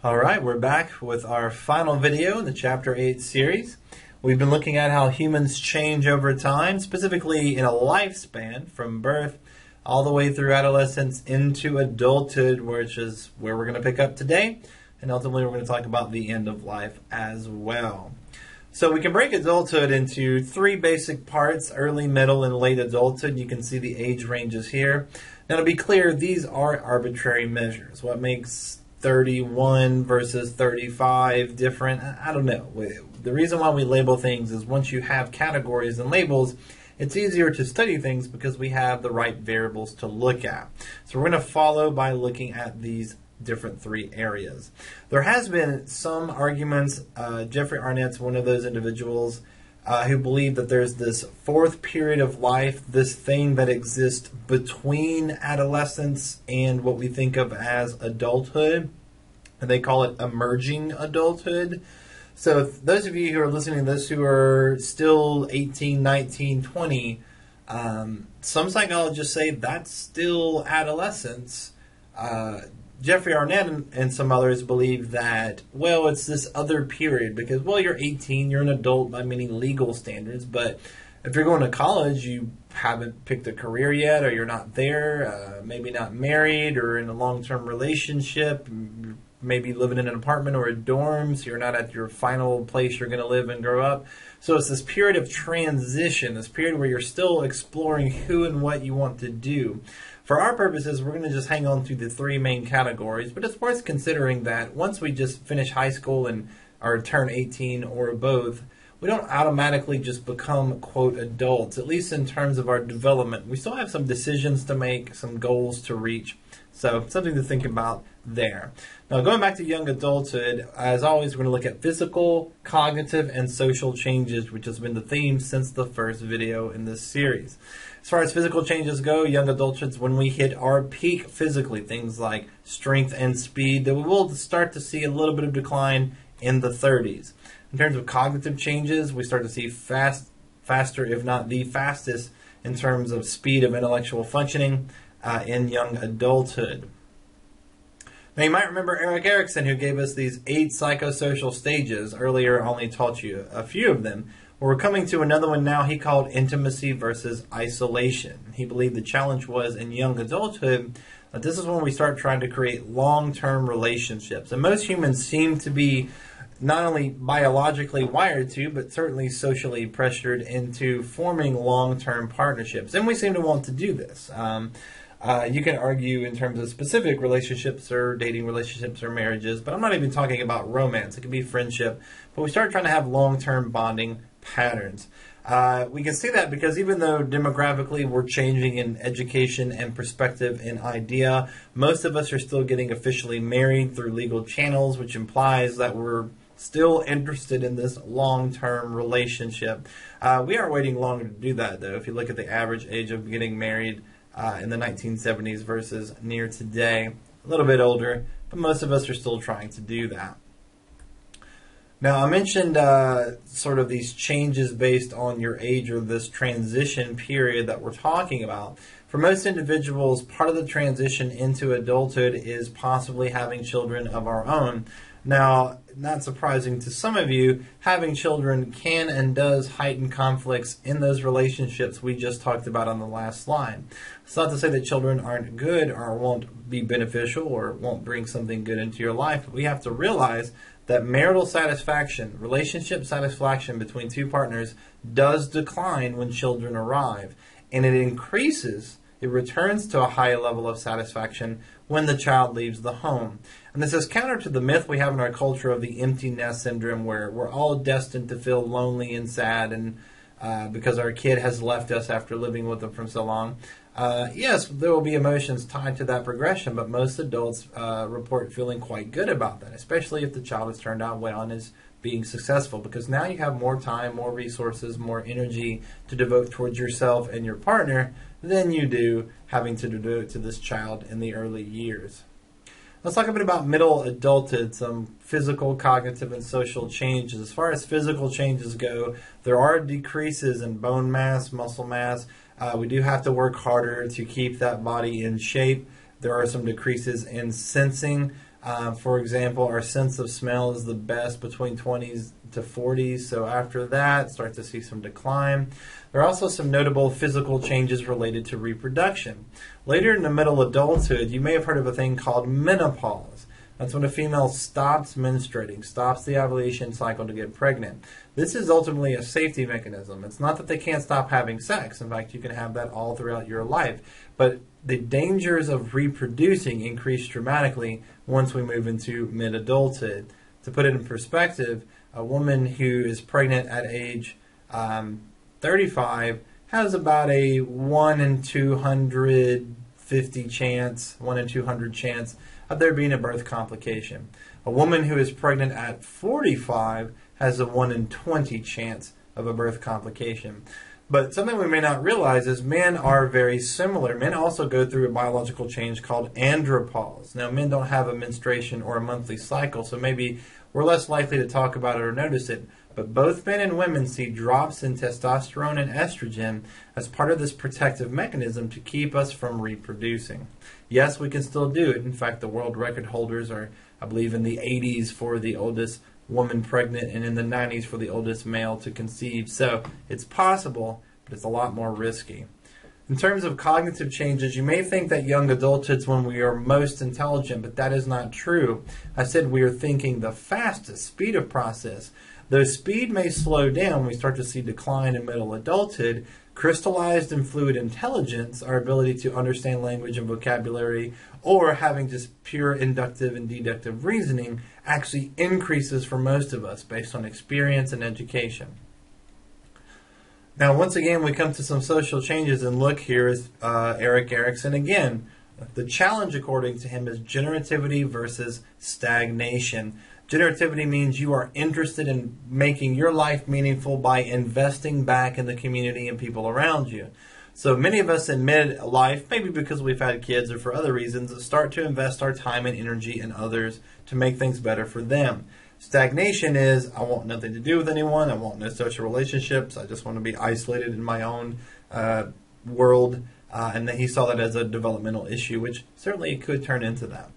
All right, we're back with our final video in the Chapter 8 series. We've been looking at how humans change over time, specifically in a lifespan from birth all the way through adolescence into adulthood, which is where we're going to pick up today. And ultimately, we're going to talk about the end of life as well. So we can break adulthood into three basic parts: early, middle, and late adulthood. You can see the age ranges here. Now, to be clear, these are arbitrary measures. What makes 31 versus 35 different? I don't know. The reason why we label things is once you have categories and labels, it's easier to study things because we have the right variables to look at. So we're going to follow by looking at these different three areas. There has been some arguments. Jeffrey Arnett's one of those individuals who believe that there's this fourth period of life, this thing that exists between adolescence and what we think of as adulthood. And they call it emerging adulthood. So if those of you who are listening to this who are still 18, 19, 20, some psychologists say that's still adolescence. Jeffrey Arnett and some others believe that, well, it's this other period because, well, you're 18, you're an adult by many legal standards, but if you're going to college, you haven't picked a career yet, or you're not there, maybe not married or in a long-term relationship, maybe living in an apartment or a dorm, so you're not at your final place you're going to live and grow up. So it's this period of transition, this period where you're still exploring who and what you want to do. For our purposes, we're going to just hang on to the three main categories, but it's worth considering that once we just finish high school and or turn 18 or both, we don't automatically just become, quote, adults, at least in terms of our development. We still have some decisions to make, some goals to reach, so something to think about there. Now, going back to young adulthood, as always, we're going to look at physical, cognitive, and social changes, which has been the theme since the first video in this series. As far as physical changes go, young adulthood is when we hit our peak physically, things like strength and speed, that we will start to see a little bit of decline in the 30s. In terms of cognitive changes, we start to see faster, if not the fastest, in terms of speed of intellectual functioning in young adulthood. Now, you might remember Eric Erickson, who gave us these 8 psychosocial stages. Earlier, I only taught you a few of them. Well, we're coming to another one now he called intimacy versus isolation. He believed the challenge was in young adulthood that this is when we start trying to create long-term relationships. And most humans seem to be not only biologically wired to, but certainly socially pressured into forming long-term partnerships. And we seem to want to do this. You can argue in terms of specific relationships or dating relationships or marriages, but I'm not even talking about romance. It can be friendship. But we start trying to have long-term bonding patterns. We can see that because even though demographically we're changing in education and perspective and idea, most of us are still getting officially married through legal channels, which implies that we're still interested in this long-term relationship. We aren't waiting longer to do that, though. If you look at the average age of getting married in the 1970s versus near today, a little bit older, but most of us are still trying to do that. Now, I mentioned sort of these changes based on your age or this transition period that we're talking about. For most individuals, part of the transition into adulthood is possibly having children of our own. Now, not surprising to some of you, having children can and does heighten conflicts in those relationships we just talked about on the last slide. It's not to say that children aren't good or won't be beneficial or won't bring something good into your life, but we have to realize that marital satisfaction, relationship satisfaction between two partners does decline when children arrive, and it increases. It returns to a higher level of satisfaction when the child leaves the home. And this is counter to the myth we have in our culture of the empty nest syndrome, where we're all destined to feel lonely and sad and because our kid has left us after living with them for so long. Yes, there will be emotions tied to that progression, but most adults report feeling quite good about that, especially if the child has turned out well and is being successful, because now you have more time, more resources, more energy to devote towards yourself and your partner than you do having to devote to this child in the early years. Let's talk a bit about middle adulthood, some physical, cognitive, and social changes. As far as physical changes go, there are decreases in bone mass, muscle mass. We do have to work harder to keep that body in shape. There are some decreases in sensing. For example, our sense of smell is the best between 20s to 40s, so after that, start to see some decline. There are also some notable physical changes related to reproduction. Later in the middle adulthood, you may have heard of a thing called menopause. That's when a female stops menstruating, stops the ovulation cycle to get pregnant. This is ultimately a safety mechanism. It's not that they can't stop having sex. In fact, you can have that all throughout your life. But the dangers of reproducing increase dramatically once we move into mid-adulthood. To put it in perspective, a woman who is pregnant at age 35 has about a 1 in 250 chance, 1 in 200 chance of there being a birth complication. A woman who is pregnant at 45 has a 1 in 20 chance of a birth complication. But something we may not realize is men are very similar. Men also go through a biological change called andropause. Now, men don't have a menstruation or a monthly cycle, so maybe we're less likely to talk about it or notice it. But both men and women see drops in testosterone and estrogen as part of this protective mechanism to keep us from reproducing. Yes, we can still do it. In fact, the world record holders are, I believe, in the 80s for the oldest woman pregnant and in the 90s for the oldest male to conceive. So it's possible, but it's a lot more risky. In terms of cognitive changes, you may think that young adulthood's when we are most intelligent, but that is not true. I said we are thinking the fastest speed of process. Though speed may slow down, we start to see decline in middle adulthood. Crystallized and fluid intelligence, our ability to understand language and vocabulary, or having just pure inductive and deductive reasoning, actually increases for most of us based on experience and education. Now, once again, we come to some social changes, and look, here is Erik Erikson again. The challenge, according to him, is generativity versus stagnation. Generativity means you are interested in making your life meaningful by investing back in the community and people around you. So many of us in midlife, maybe because we've had kids or for other reasons, start to invest our time and energy in others to make things better for them. Stagnation is, I want nothing to do with anyone, I want no social relationships, I just want to be isolated in my own world, and that he saw that as a developmental issue, which certainly it could turn into that.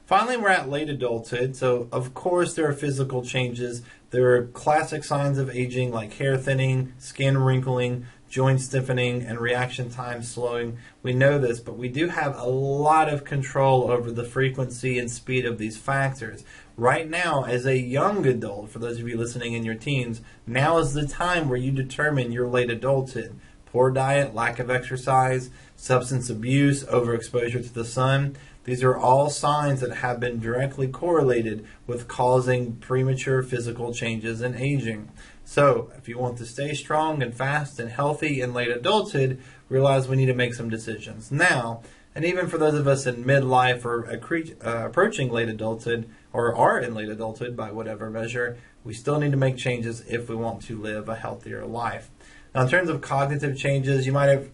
Finally, we're at late adulthood, so of course there are physical changes. There are classic signs of aging like hair thinning, skin wrinkling, joint stiffening, and reaction time slowing. We know this, but we do have a lot of control over the frequency and speed of these factors. Right now, as a young adult, for those of you listening in your teens, now is the time where you determine your late adulthood. Poor diet, lack of exercise, substance abuse, overexposure to the sun. These are all signs that have been directly correlated with causing premature physical changes and aging. So, if you want to stay strong and fast and healthy in late adulthood, realize we need to make some decisions now. And even for those of us in midlife or approaching late adulthood, or are in late adulthood by whatever measure, we still need to make changes if we want to live a healthier life. Now, in terms of cognitive changes, you might have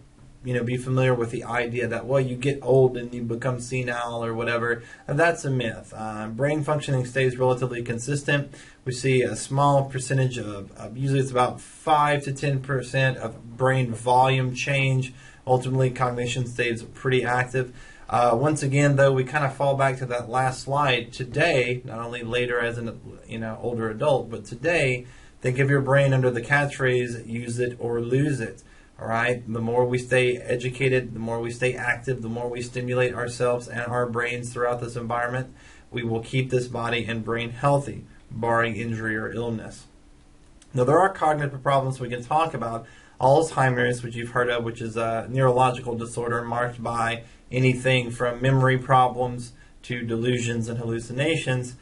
be familiar with the idea that, well, you get old and you become senile or whatever, and that's a myth. Brain functioning stays relatively consistent. We see a small percentage of usually it's about 5 to 10% of brain volume change. Ultimately, cognition stays pretty active. Once again, though, we kind of fall back to that last slide. Today, not only later as an older adult, but today, think of your brain under the catchphrase, use it or lose it. All right, the more we stay educated, the more we stay active, the more we stimulate ourselves and our brains throughout this environment, we will keep this body and brain healthy, barring injury or illness. Now, there are cognitive problems we can talk about. Alzheimer's, which you've heard of, which is a neurological disorder marked by anything from memory problems to delusions and hallucinations.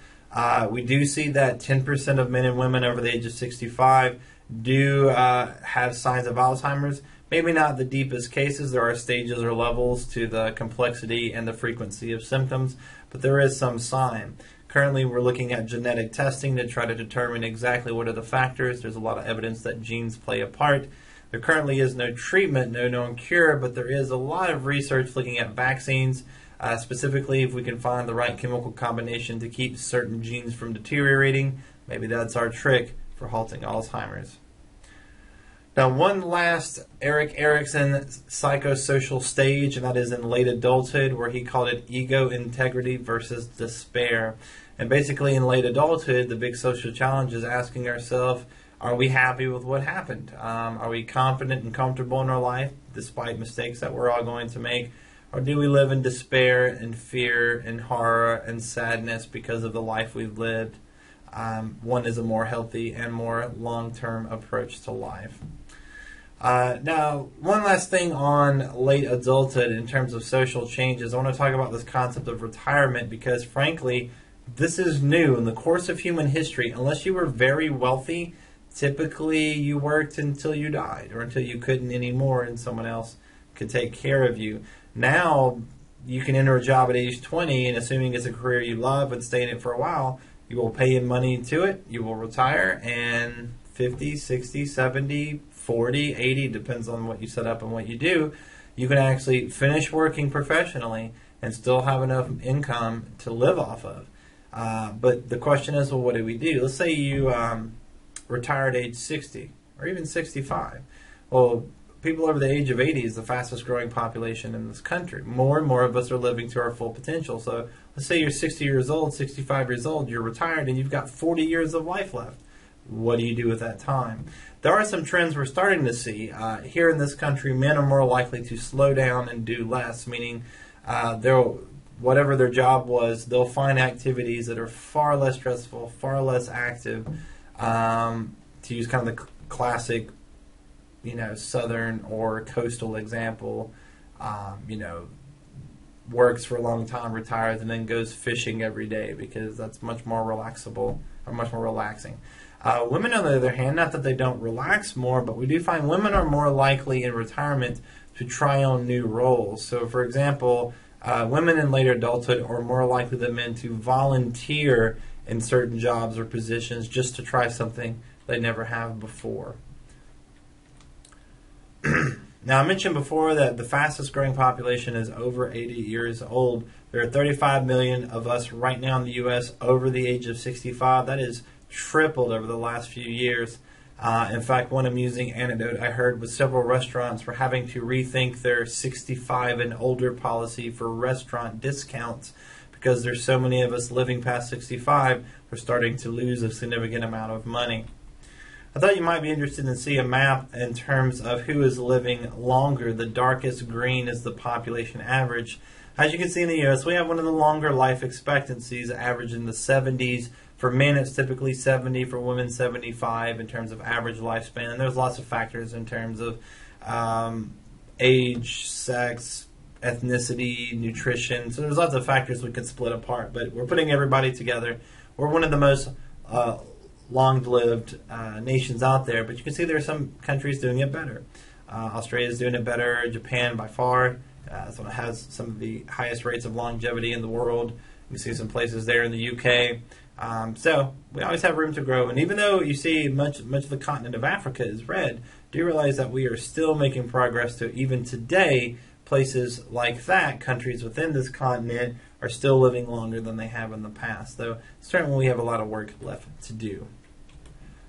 We do see that 10% of men and women over the age of 65 do have signs of Alzheimer's. Maybe not the deepest cases. There are stages or levels to the complexity and the frequency of symptoms, but there is some sign. Currently, we're looking at genetic testing to try to determine exactly what are the factors. There's a lot of evidence that genes play a part. There currently is no treatment, no known cure, but there is a lot of research looking at vaccines, specifically if we can find the right chemical combination to keep certain genes from deteriorating. Maybe that's our trick for halting Alzheimer's. Now, one last Erik Erikson psychosocial stage, and that is in late adulthood, where he called it ego integrity versus despair. And basically, in late adulthood, the big social challenge is asking ourselves, are we happy with what happened? Are we confident and comfortable in our life, despite mistakes that we're all going to make? Or do we live in despair and fear and horror and sadness because of the life we've lived? One is a more healthy and more long-term approach to life. Now, one last thing on late adulthood in terms of social changes. I want to talk about this concept of retirement because, frankly, this is new in the course of human history. Unless you were very wealthy, typically you worked until you died or until you couldn't anymore and someone else could take care of you. Now, you can enter a job at age 20 and assuming it's a career you love and stay in it for a while, you will pay in money to it, you will retire, and 50, 60, 70, 40, 80, depends on what you set up and what you do, you can actually finish working professionally and still have enough income to live off of. But the question is, well, what do we do? Let's say you retire at age 60 or even 65. Well, people over the age of 80 is the fastest growing population in this country. More and more of us are living to our full potential. So let's say you're 60 years old, 65 years old, you're retired, and you've got 40 years of life left. What do you do with that time? There are some trends we're starting to see. Here in this country, men are more likely to slow down and do less, meaning whatever their job was, they'll find activities that are far less stressful, far less active, to use kind of the classic, southern or coastal example, works for a long time, retires, and then goes fishing every day because that's much more relaxable or much more relaxing. Women, on the other hand, not that they don't relax more, but we do find women are more likely in retirement to try on new roles. So, for example, women in later adulthood are more likely than men to volunteer in certain jobs or positions just to try something they never have before. Now, I mentioned before that the fastest growing population is over 80 years old. There are 35 million of us right now in the U.S. over the age of 65. That is tripled over the last few years. In fact, one amusing anecdote I heard was several restaurants were having to rethink their 65 and older policy for restaurant discounts because there's so many of us living past 65, we're starting to lose a significant amount of money. I thought you might be interested in see a map in terms of who is living longer. The darkest green is the population average. As you can see in the U.S., we have one of the longer life expectancies, average in the 70s. For men, it's typically 70. For women, 75 in terms of average lifespan. And there's lots of factors in terms of age, sex, ethnicity, nutrition. So there's lots of factors we could split apart. But we're putting everybody together. We're one of the most long-lived nations out there. But you can see there are some countries doing it better. Australia's doing it better. Japan, by far, is one that has some of the highest rates of longevity in the world. You see some places there in the UK. So we always have room to grow. And even though you see much of the continent of Africa is red, do you realize that we are still making progress to even today, places like that, countries within this continent, are still living longer than they have in the past. Though certainly we have a lot of work left to do.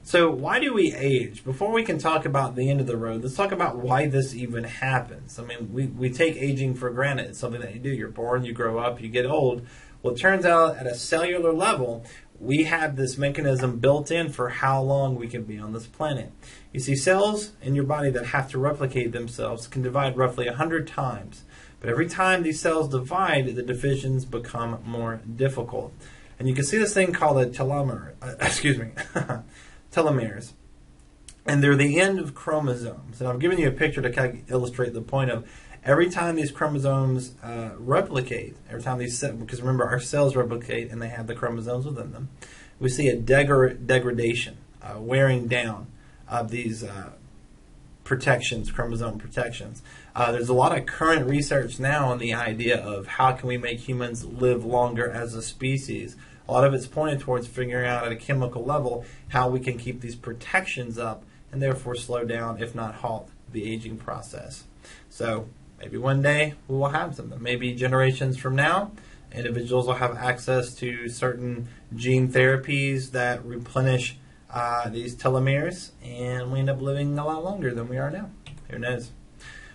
So why do we age? Before we can talk about the end of the road, let's talk about why this even happens. I mean, we take aging for granted. It's something that you do. You're born, you grow up, you get old. Well, it turns out at a cellular level, we have this mechanism built in for how long we can be on this planet. You see, cells in your body that have to replicate themselves can divide roughly 100 times. But every time these cells divide, the divisions become more difficult. And you can see this thing called a telomeres. And they're the end of chromosomes. And I'm giving you a picture to kind of illustrate the point of every time these chromosomes replicate, every time these cells, because remember our cells replicate and they have the chromosomes within them, we see a degradation, wearing down of these protections, chromosome protections. There's a lot of current research now on the idea of how can we make humans live longer as a species. A lot of it's pointed towards figuring out at a chemical level how we can keep these protections up and therefore slow down, if not halt, the aging process. So maybe one day we will have something. Maybe generations from now, individuals will have access to certain gene therapies that replenish these telomeres, and we end up living a lot longer than we are now. Who knows?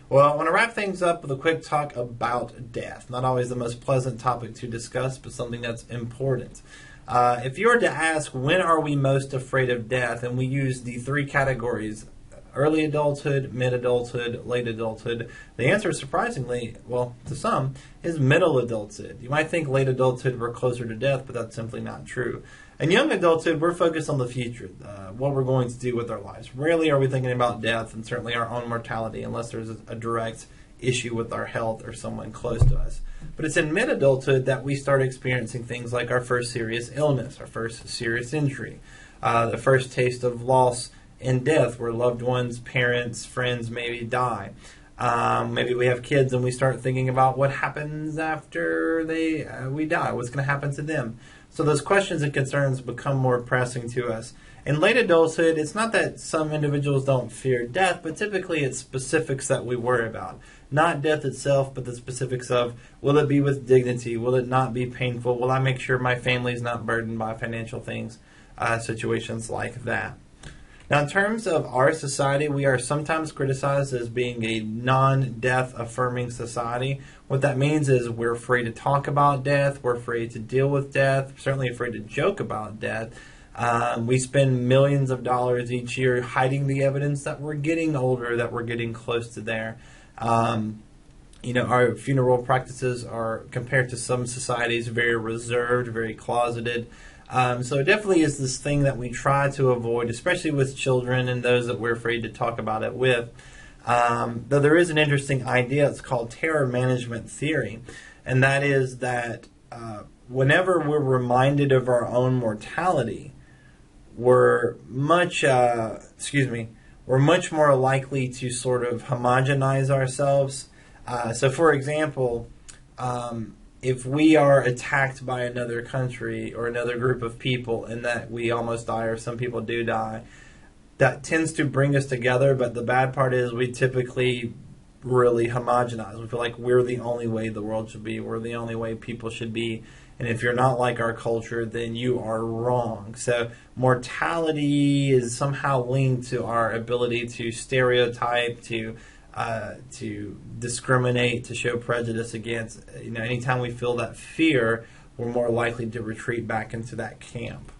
Well, I want to wrap things up with a quick talk about death. Not always the most pleasant topic to discuss, but something that's important. If you were to ask, when are we most afraid of death, and we use the three categories, early adulthood, mid-adulthood, late adulthood, the answer, surprisingly, well, to some, is middle adulthood. You might think late adulthood we're closer to death, but that's simply not true. In young adulthood, we're focused on the future, what we're going to do with our lives. Rarely are we thinking about death, and certainly our own mortality, unless there's a direct issue with our health or someone close to us. But it's in mid-adulthood that we start experiencing things like our first serious illness, our first serious injury, the first taste of loss and death, where loved ones, parents, friends maybe die. Maybe we have kids and we start thinking about what happens after we die, what's going to happen to them. So those questions and concerns become more pressing to us. In late adulthood, it's not that some individuals don't fear death, but typically it's specifics that we worry about. Not death itself, but the specifics of, will it be with dignity? Will it not be painful? Will I make sure my family's not burdened by financial things? Situations like that. Now, in terms of our society, we are sometimes criticized as being a non-death affirming society. What that means is we're afraid to talk about death, we're afraid to deal with death, certainly afraid to joke about death. We spend millions of dollars each year hiding the evidence that we're getting older, that we're getting close to there. Our funeral practices are, compared to some societies, very reserved, very closeted. So it definitely is this thing that we try to avoid, especially with children and those that we're afraid to talk about it with. Though there is an interesting idea, it's called terror management theory, and that is that whenever we're reminded of our own mortality, we're much more likely to sort of homogenize ourselves. So for example, if we are attacked by another country or another group of people and that we almost die or some people do die, that tends to bring us together, but the bad part is we typically really homogenize. We feel like we're the only way the world should be, we're the only way people should be, and if you're not like our culture, then you are wrong. So mortality is somehow linked to our ability to stereotype, to discriminate, to show prejudice against. Anytime we feel that fear, we're more likely to retreat back into that camp.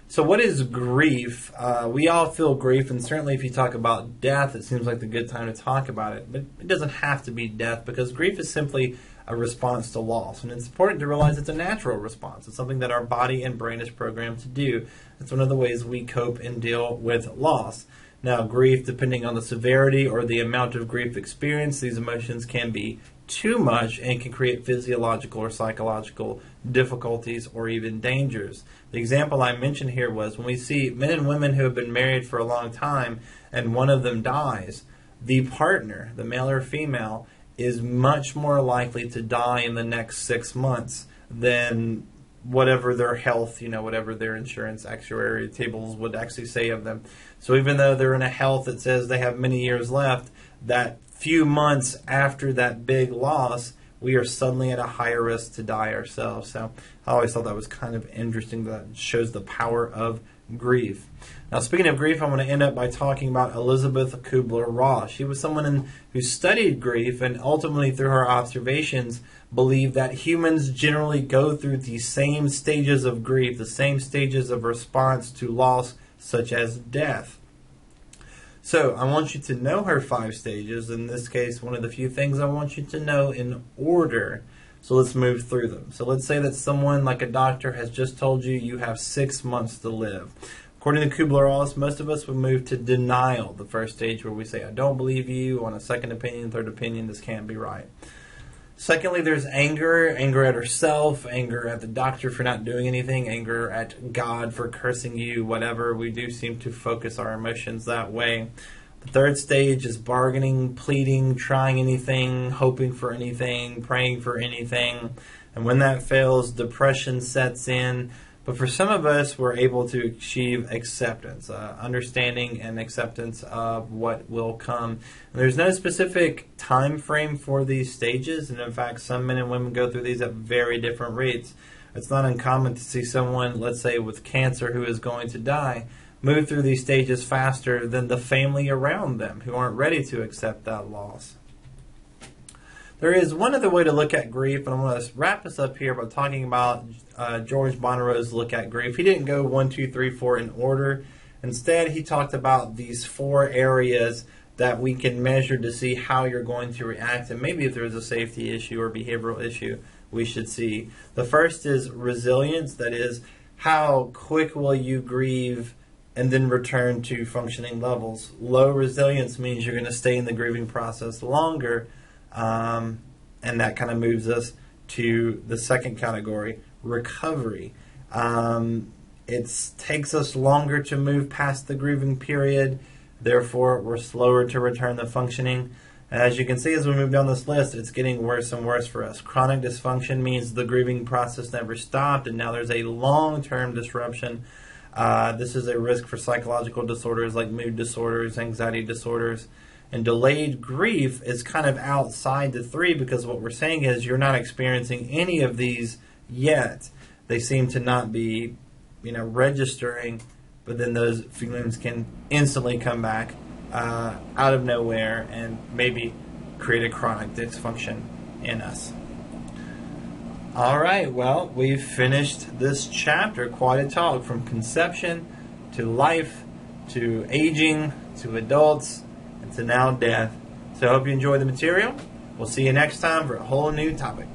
So what is grief? We all feel grief, and certainly if you talk about death, it seems like the good time to talk about it. But it doesn't have to be death, because grief is simply a response to loss. And it's important to realize it's a natural response. It's something that our body and brain is programmed to do. It's one of the ways we cope and deal with loss. Now, grief, depending on the severity or the amount of grief experienced, these emotions can be too much and can create physiological or psychological difficulties or even dangers. The example I mentioned here was when we see men and women who have been married for a long time and one of them dies, the partner, the male or female, is much more likely to die in the next 6 months than whatever their health, whatever their insurance actuary tables would actually say of them. So even though they're in a health that says they have many years left, that few months after that big loss, we are suddenly at a higher risk to die ourselves. So I always thought that was kind of interesting. That shows the power of grief. Now, speaking of grief, I'm going to end up by talking about Elisabeth Kubler-Ross. She was someone who studied grief and ultimately, through her observations, believed that humans generally go through the same stages of grief, the same stages of response to loss, such as death. So I want you to know her 5 stages. In this case, one of the few things I want you to know in order. So let's move through them. So let's say that someone like a doctor has just told you you have 6 months to live. According to Kubler-Ross, most of us would move to denial, the first stage, where we say, I don't believe you, on a second opinion, third opinion, this can't be right. Secondly, there's anger at herself, anger at the doctor for not doing anything, anger at God for cursing you, whatever. We do seem to focus our emotions that way. The third stage is bargaining, pleading, trying anything, hoping for anything, praying for anything. And when that fails, depression sets in. But for some of us, we're able to achieve acceptance, understanding and acceptance of what will come. And there's no specific time frame for these stages, and in fact, some men and women go through these at very different rates. It's not uncommon to see someone, let's say with cancer, who is going to die, move through these stages faster than the family around them who aren't ready to accept that loss. There is one other way to look at grief, and I'm going to wrap this up here by talking about George Bonnero's look at grief. He didn't go 1, 2, 3, 4 in order. Instead, he talked about these 4 areas that we can measure to see how you're going to react, and maybe if there's a safety issue or behavioral issue we should see. The first is resilience. That is, how quick will you grieve and then return to functioning levels. Low resilience means you're going to stay in the grieving process longer, and that kind of moves us to the second category, recovery. It takes us longer to move past the grieving period, therefore we're slower to return to functioning. And as you can see, as we move down this list, it's getting worse and worse for us. Chronic dysfunction means the grieving process never stopped, and now there's a long-term disruption. This is a risk for psychological disorders like mood disorders, anxiety disorders. And delayed grief is kind of outside the 3, because what we're saying is you're not experiencing any of these yet. They seem to not be, registering, but then those feelings can instantly come back out of nowhere and maybe create a chronic dysfunction in us. All right, well, we've finished this chapter. Quite a talk, from conception to life to aging to adults and to now death. So I hope you enjoyed the material. We'll see you next time for a whole new topic.